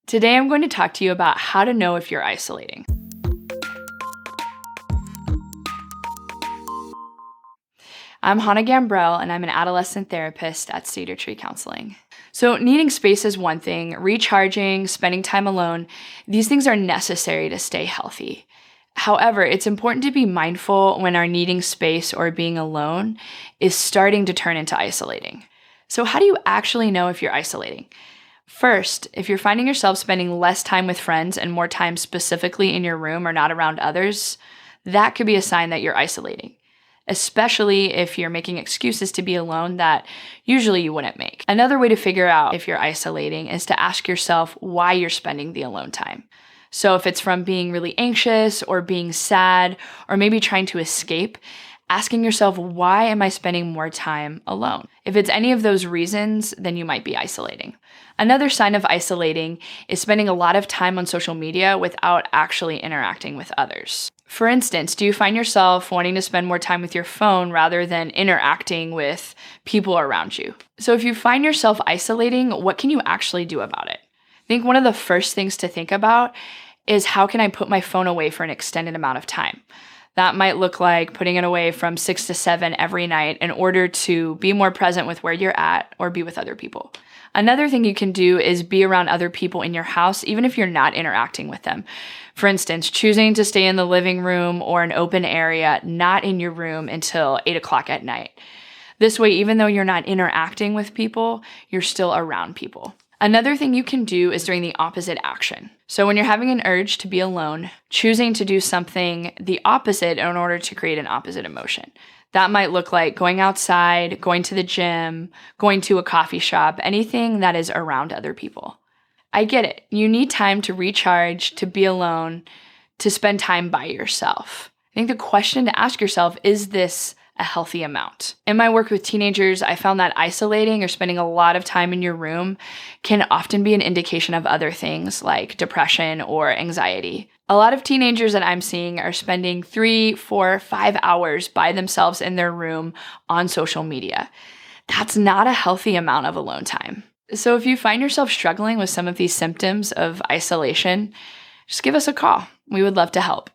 Today I'm going to talk to you about how to know if you're isolating. I'm Hannah Gambrel, and I'm an adolescent therapist at Cedar Counseling. So needing space is one thing, recharging, spending time alone, these things are necessary to stay healthy. However, it's important to be mindful when our needing space or being alone is starting to turn into isolating. So how do you actually know if you're isolating? First, if you're finding yourself spending less time with friends and more time specifically in your room or not around others, that could be a sign that you're isolating, especially if you're making excuses to be alone that usually you wouldn't make. Another way to figure out if you're isolating is to ask yourself why you're spending the alone time. So if it's from being really anxious or being sad or maybe trying to escape, asking yourself, why am I spending more time alone? If it's any of those reasons, then you might be isolating. Another sign of isolating is spending a lot of time on social media without actually interacting with others. For instance, do you find yourself wanting to spend more time with your phone rather than interacting with people around you? So if you find yourself isolating, what can you actually do about it? I think one of the first things to think about is, how can I put my phone away for an extended amount of time? That might look like putting it away from 6 to 7 every night in order to be more present with where you're at or be with other people. Another thing you can do is be around other people in your house, even if you're not interacting with them. For instance, choosing to stay in the living room or an open area, not in your room until 8 o'clock at night. This way, even though you're not interacting with people, you're still around people. Another thing you can do is doing the opposite action. So when you're having an urge to be alone, choosing to do something the opposite in order to create an opposite emotion. That might look like going outside, going to the gym, going to a coffee shop, anything that is around other people. I get it. You need time to recharge, to be alone, to spend time by yourself. I think the question to ask yourself, is this a healthy amount? In my work with teenagers, I found that isolating or spending a lot of time in your room can often be an indication of other things like depression or anxiety. A lot of teenagers that I'm seeing are spending 3, 4, 5 hours by themselves in their room on social media. That's not a healthy amount of alone time. So if you find yourself struggling with some of these symptoms of isolation, just give us a call. We would love to help.